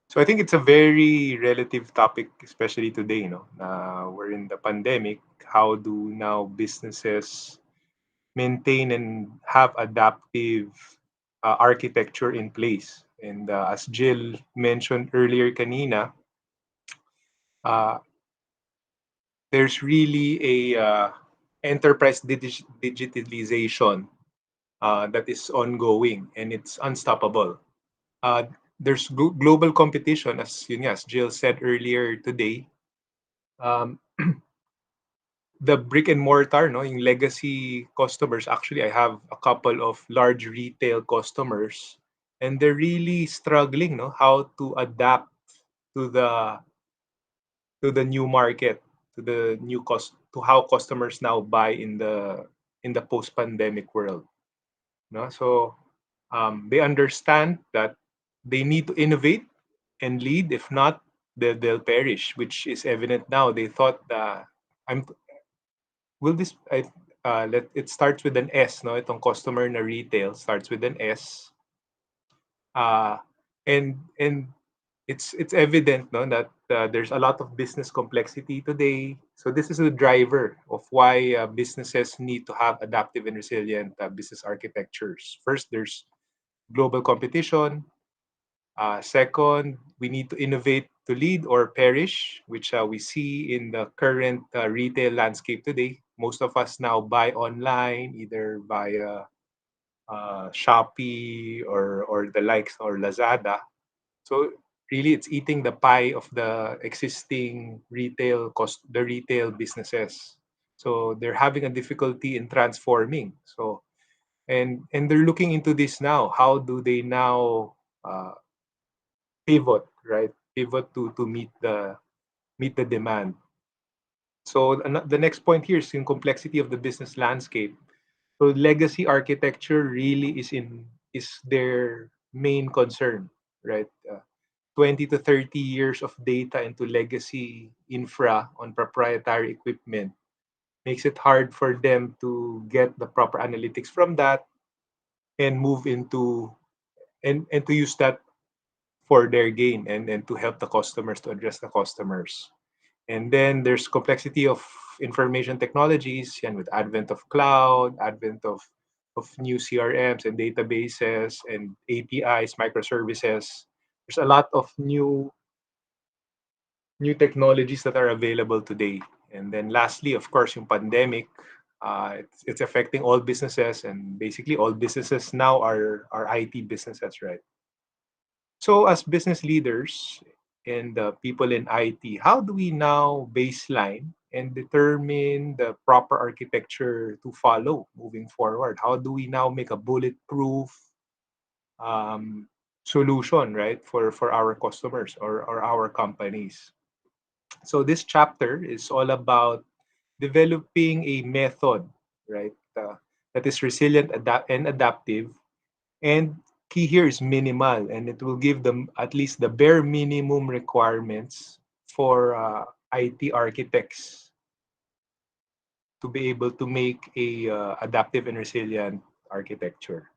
So I think it's a very relative topic, especially today. We're in the pandemic. How do now businesses maintain and have adaptive architecture in place? And as Jill mentioned earlier, kanina, uh, there's really a enterprise digitalization that is ongoing and it's unstoppable. Uh, there's global competition, as Jill said earlier today. Um, the brick and mortar, no, yung legacy customers. Actually, I have a couple of large retail customers, and they're really struggling, no, how to adapt to the new market, to the new cost, to how customers now buy in the post-pandemic world. No, so they understand that they need to innovate and lead. If not, they'll perish, which is evident now. They thought I'm will this I let it starts with an S, no? Itong customer na retail starts with an S. Uh and it's evident, no, that there's a lot of business complexity today. So this is a driver of why businesses need to have adaptive and resilient business architectures. First, there's global competition. Second, we need to innovate to lead or perish, which we see in the current retail landscape today. Most of us now buy online, either via Shopee or the likes or Lazada. So really, it's eating the pie of the existing the retail businesses. So they're having a difficulty in transforming. So and they're looking into this now. How do they now pivot, right? Pivot to meet the demand. So the next point here is yung complexity of the business landscape. So legacy architecture really is their main concern, right? 20 to 30 years of data into legacy infra on proprietary equipment makes it hard for them to get the proper analytics from that and move into and to use that for their gain and to help the customers to address the customers. And then there's complexity of information technologies, yan, with advent of cloud, advent of new CRMs and databases and APIs, microservices. There's a lot of new technologies that are available today. And then lastly, of course, yung pandemic, it's affecting all businesses, and basically all businesses now are IT businesses, right? So, as business leaders and people in IT, how do we now baseline and determine the proper architecture to follow moving forward? How do we now make a bulletproof um, solution, right, for our customers or our companies? So, this chapter is all about developing a method, right, that is resilient and adaptive. And key here is minimal, and it will give them at least the bare minimum requirements for IT architects to be able to make a adaptive and resilient architecture.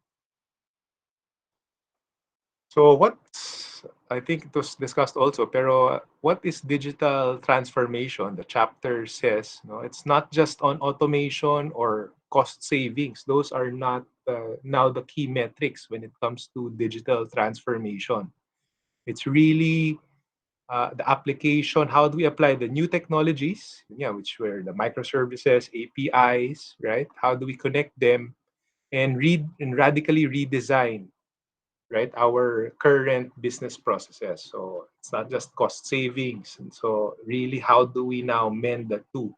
So what's I think it was discussed also, pero what is digital transformation? The chapter says, no, it's not just on automation or cost savings. Those are not now the key metrics when it comes to digital transformation. It's really the application. How do we apply the new technologies? Yeah, which were the microservices, APIs, right? How do we connect them and read and radically redesign, right, our current business processes? So it's not just cost savings, and so really, how do we now mend the two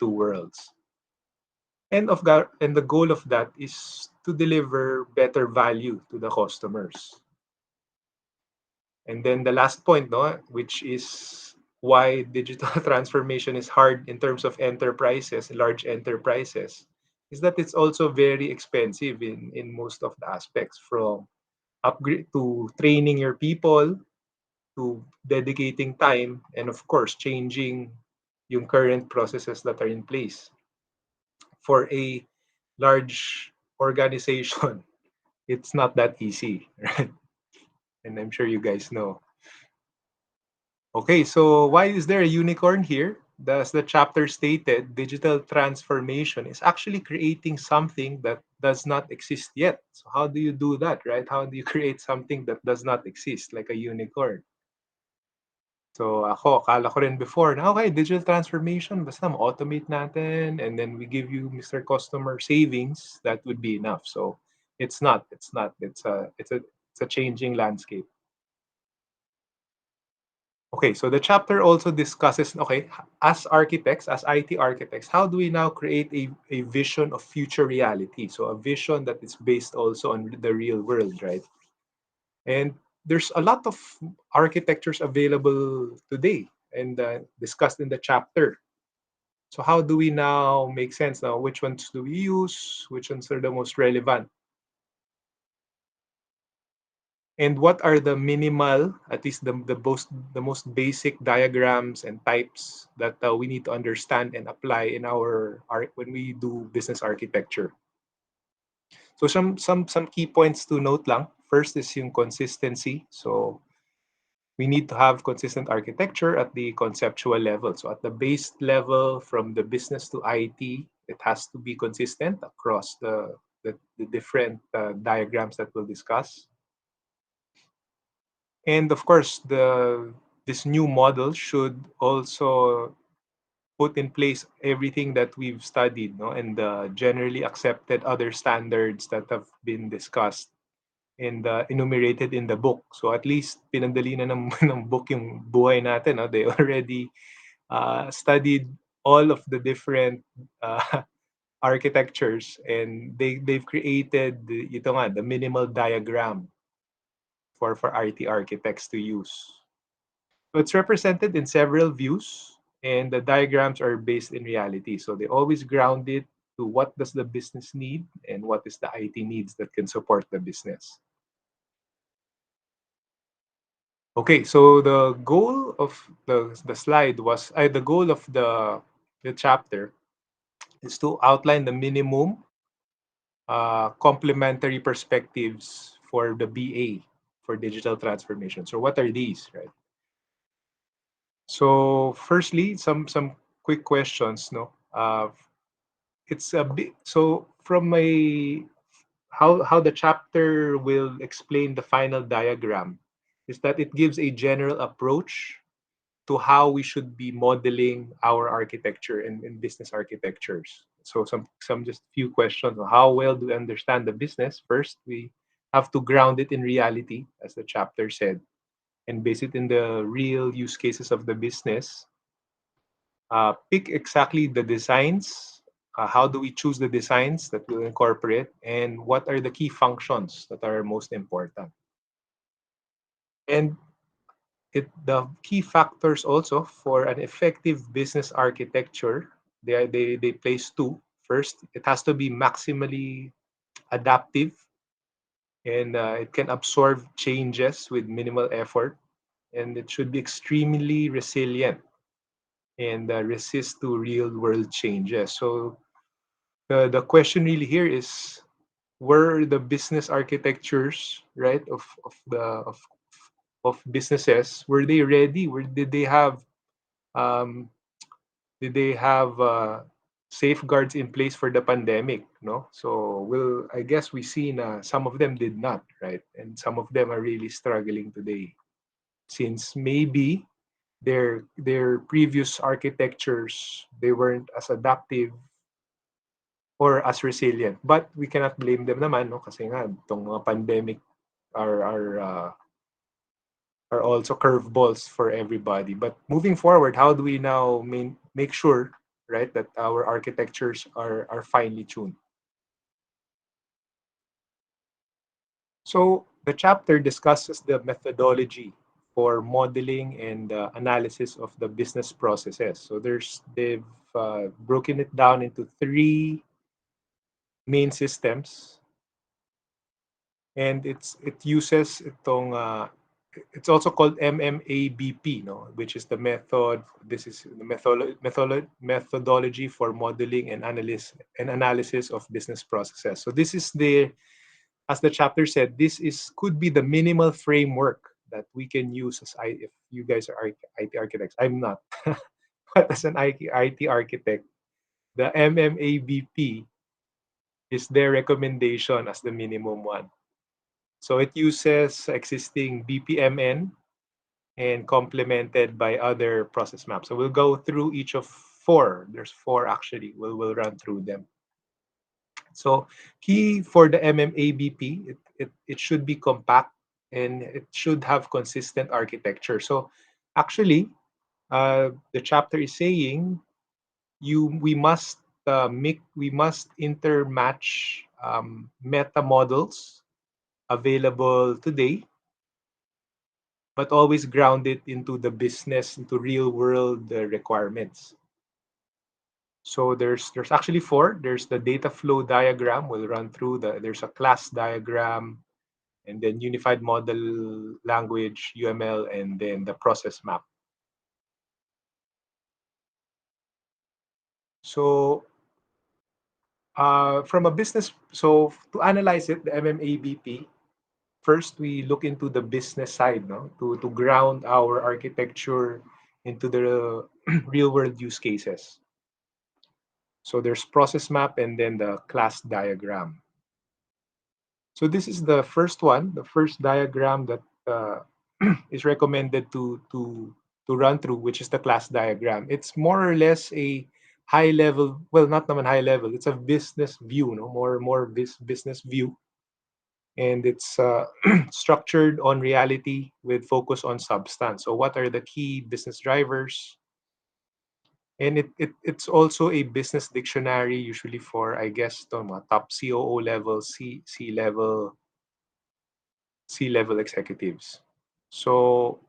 worlds? And the goal of that is to deliver better value to the customers. And then the last point, no, which is why digital transformation is hard in terms of enterprises, large enterprises, is that it's also very expensive in most of the aspects, from upgrade to training your people to dedicating time, and of course changing yung current processes that are in place for a large organization. It's not that easy, right? And I'm sure you guys know. Okay, so why is there a unicorn here? As the chapter stated, digital transformation is actually creating something that does not exist yet. So how do you do that, right? How do you create something that does not exist, like a unicorn? So ako, akala ko rin before na okay, digital transformation, basta ma-automate natin and then we give you Mr. Customer savings, that would be enough. So it's not, it's not. It's a changing landscape. Okay, so the chapter also discusses, okay, as architects, as IT architects, how do we now create a vision of future reality? So a vision that is based also on the real world, right? And there's a lot of architectures available today and discussed in the chapter. So how do we now make sense now? Which ones do we use? Which ones are the most relevant? And what are the minimal, at least the most basic diagrams and types that we need to understand and apply in our art when we do business architecture? So some key points to note lang. First is yung consistency. So we need to have consistent architecture at the conceptual level. So at the base level, from the business to IT, it has to be consistent across the different diagrams that we'll discuss. And of course, this new model should also put in place everything that we've studied, no, and the generally accepted other standards that have been discussed and enumerated in the book. So at least pinandali na ng, ng book yung buhay natin. No? They already studied all of the different uh, architectures and they've created the minimal diagram for IT architects to use. So it's represented in several views, and the diagrams are based in reality. So they always ground it to what does the business need and what is the IT needs that can support the business. Okay, so the goal of the slide was the goal of the chapter is to outline the minimum complementary perspectives for the BA for digital transformation. So what are these, right? So firstly, some quick questions, no? It's a bit so from my how the chapter will explain the final diagram is that it gives a general approach to how we should be modeling our architecture and business architectures. So some just few questions. How well do we understand the business? First, we have to ground it in reality, as the chapter said, and base it in the real use cases of the business. Pick exactly the designs. How do we choose the designs that will incorporate, and what are the key functions that are most important? And the key factors also for an effective business architecture, they place two. First, it has to be maximally adaptive and it can absorb changes with minimal effort, and it should be extremely resilient and resist to real world changes. So the question really here is, were the business architectures, right, of businesses, were they ready? Um, did they have safeguards in place for the pandemic? No, so I guess we see na some of them did not, right, and some of them are really struggling today, since maybe their previous architectures, they weren't as adaptive or as resilient. But we cannot blame them naman, no, kasi nga itong mga pandemic are are uh, are also curveballs for everybody. But moving forward, how do we now make sure, right, that our architectures are finely tuned? So the chapter discusses the methodology for modeling and analysis of the business processes. So they've broken it down into three main systems, and it uses itong it's also called mmabp, no, which is the method. This is the methodology for modeling and analysis of business processes. So this is the, as the chapter said, this is could be the minimal framework that we can use as if you guys are IT architects. I'm not, but as an IT architect, the mmabp is their recommendation as the minimum one. So it uses existing BPMN and complemented by other process maps. So we'll go through each of four. There's four actually. We'll run through them. So key for the mmabp, it should be compact and it should have consistent architecture. So actually, the chapter is saying we must intermatch meta models available today, but always ground it into the business, into real world requirements. So there's actually four. There's the data flow diagram. We'll run through there's a class diagram, and then unified model language, UML, and then the process map. So from a business, so to analyze it, the mmabp, first we look into the business side, no, to ground our architecture into the real world use cases. So there's process map and then the class diagram. So this is the first one, the first diagram that is recommended to run through, which is the class diagram. It's more or less a high level, well, not naman high level. It's a business view, no, more business view, and it's structured on reality with focus on substance. So what are the key business drivers? And it's also a business dictionary, usually for, I guess, top COO level, C level executives. So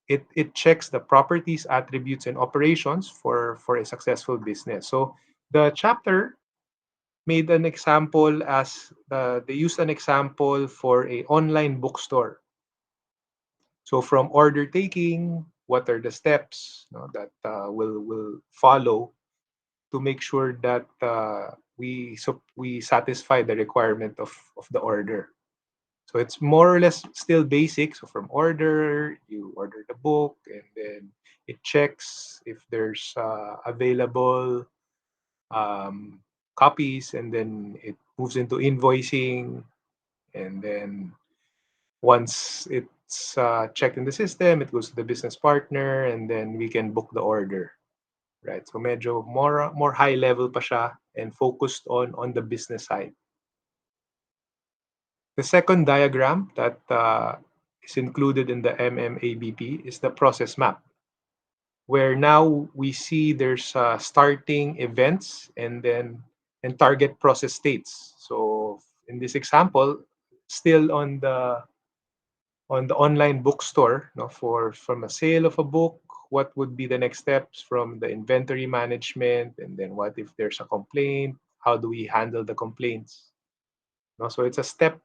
it checks the properties, attributes, and operations for a successful business. So the chapter made an example as they used an example for a online bookstore. So from order taking, what are the steps, that will follow to make sure that we satisfy the requirement of the order. So it's more or less still basic. So from order, you order the book, and then it checks if there's available um, copies, and then it moves into invoicing, and then once it's checked in the system, it goes to the business partner, and then we can book the order. Right? So medyo more high level pa siya and focused on the business side. The second diagram that is included in the mmabp is the process map, where now we see there's starting events and target process states. So in this example, still on the online bookstore, no, for from a sale of a book, what would be the next steps from the inventory management, and then what if there's a complaint? How do we handle the complaints? No, so it's a step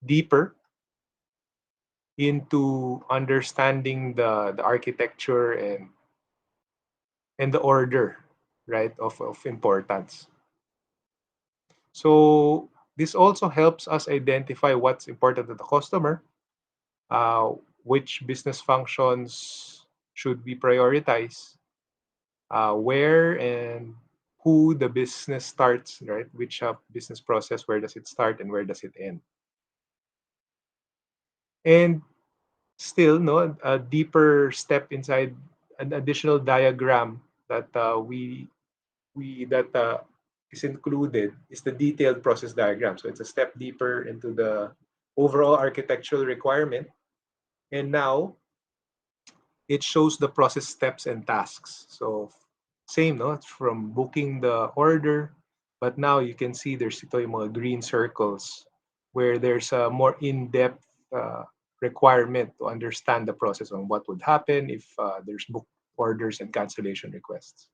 deeper into understanding the architecture and the order, right, of importance. So this also helps us identify what's important to the customer, uh, which business functions should be prioritized, where and who the business starts, right? Which business process, where does it start and where does it end? And still, no, a deeper step inside an additional diagram that we that is included is the detailed process diagram. So it's a step deeper into the overall architectural requirement. And now it shows the process steps and tasks. So same, no? It's from booking the order, but now you can see there's ito yung mga green circles where there's a more in-depth requirement to understand the process on what would happen if there's book orders and cancellation requests.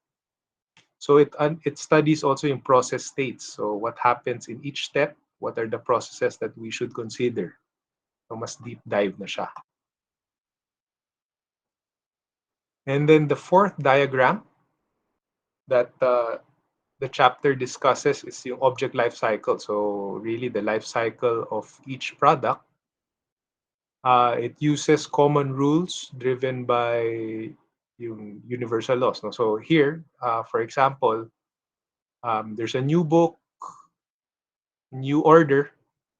So it studies also in process states. So what happens in each step, what are the processes that we should consider? So mas deep dive na siya. And then the fourth diagram that the chapter discusses is yung object life cycle. So really the life cycle of each product. It uses common rules driven by yung universal laws. No? So here, for example, there's a new book, new order,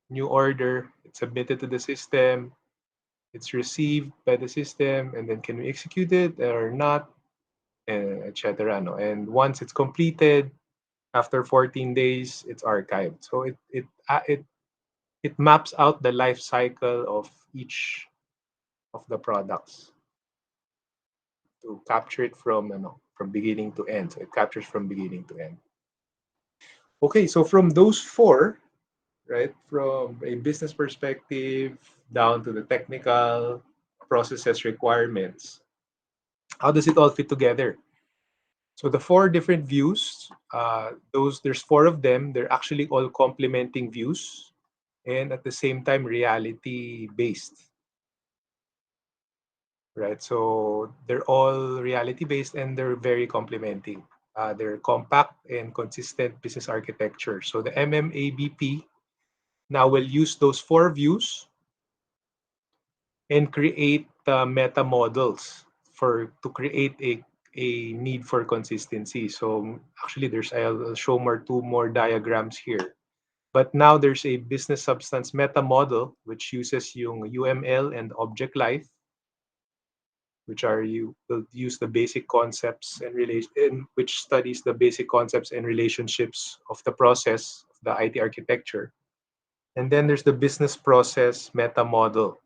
new order. It's submitted to the system. It's received by the system, and then can we execute it or not, etc. No? And once it's completed, after 14 days, it's archived. So it maps out the life cycle of each of the products to capture it from from beginning to end. So it captures from beginning to end. Okay, so from those four, right, from a business perspective down to the technical processes requirements, how does it all fit together? So the four different views, those there's four of them. They're actually all complementing views and at the same time reality based, right? So they're all reality based and they're very complementing. They're compact and consistent business architecture. So the mmabp now will use those four views and create meta models for to create a need for consistency. So actually, I'll show two more diagrams here. But now there's a business substance meta model which uses yung UML and object life, which are you will use the basic concepts and which studies the basic concepts and relationships of the process of the IT architecture. And then there's the business process meta model.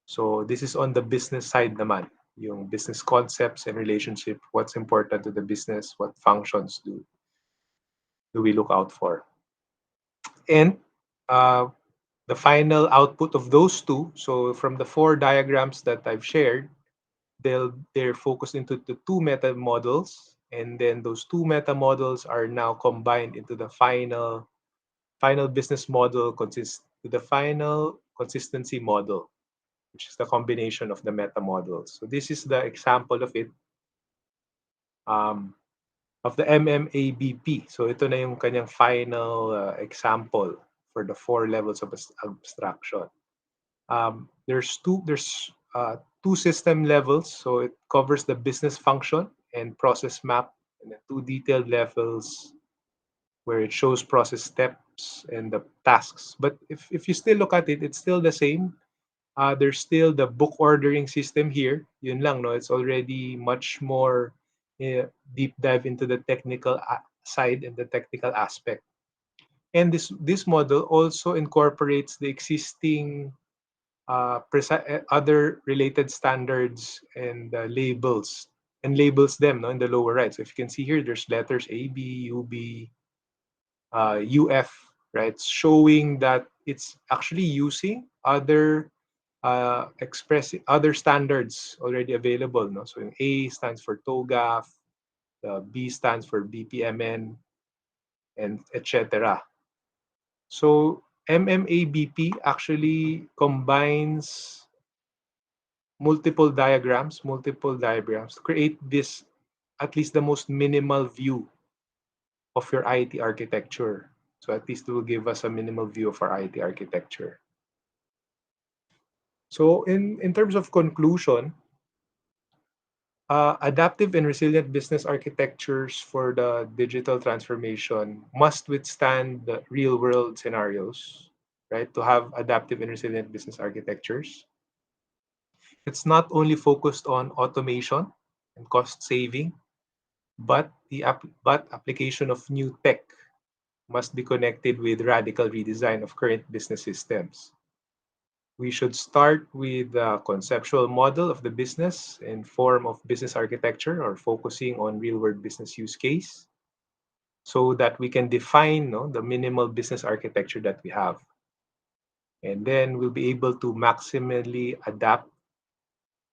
So this is on the business side naman, yung business concepts and relationship, what's important to the business, what functions do we look out for. And uh, the final output of those two, so from the four diagrams that I've shared, they're focused into the two meta models, and then those two meta models are now combined into the final business model consists to the final consistency model, which is the combination of the meta models. So this is the example of it, um, of the mmabp. So ito na yung kanyang final example for the four levels of abstraction. There's two system levels, so it covers the business function and process map, and then two detailed levels where it shows process steps and the tasks. But if you still look at it, it's still the same. There's still the book ordering system here. Yun lang, no? It's already much more deep dive into the technical side and the technical aspect. And this model also incorporates the existing other related standards and labels them, no, in the lower right. So if you can see here, there's letters A, B, UB, UF, right? Showing that it's actually using other standards already available. No? So yung A stands for TOGAF, the B stands for BPMN, and etc. So mmabp actually combines multiple diagrams to create this at least the most minimal view of your IT architecture. So at least it will give us a minimal view of our IT architecture. So in terms of conclusion, adaptive and resilient business architectures for the digital transformation must withstand the real world scenarios, right? To have adaptive and resilient business architectures. It's not only focused on automation and cost saving, but but application of new tech must be connected with radical redesign of current business systems. We should start with the conceptual model of the business in form of business architecture or focusing on real world business use case so that we can define, no, the minimal business architecture that we have. And then we'll be able to maximally adapt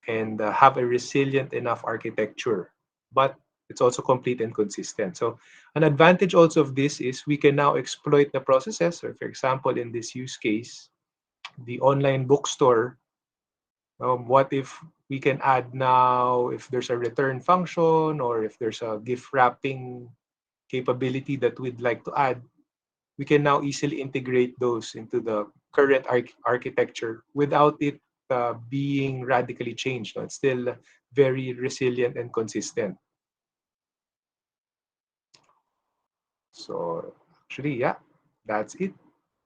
and have a resilient enough architecture. But it's also complete and consistent. So an advantage also of this is we can now exploit the processes. Or for example, in this use case, the online bookstore, what if we can add now, if there's a return function or if there's a gift wrapping capability that we'd like to add, we can now easily integrate those into the current architecture without it being radically changed. No? It's still very resilient and consistent. So actually, yeah, that's it.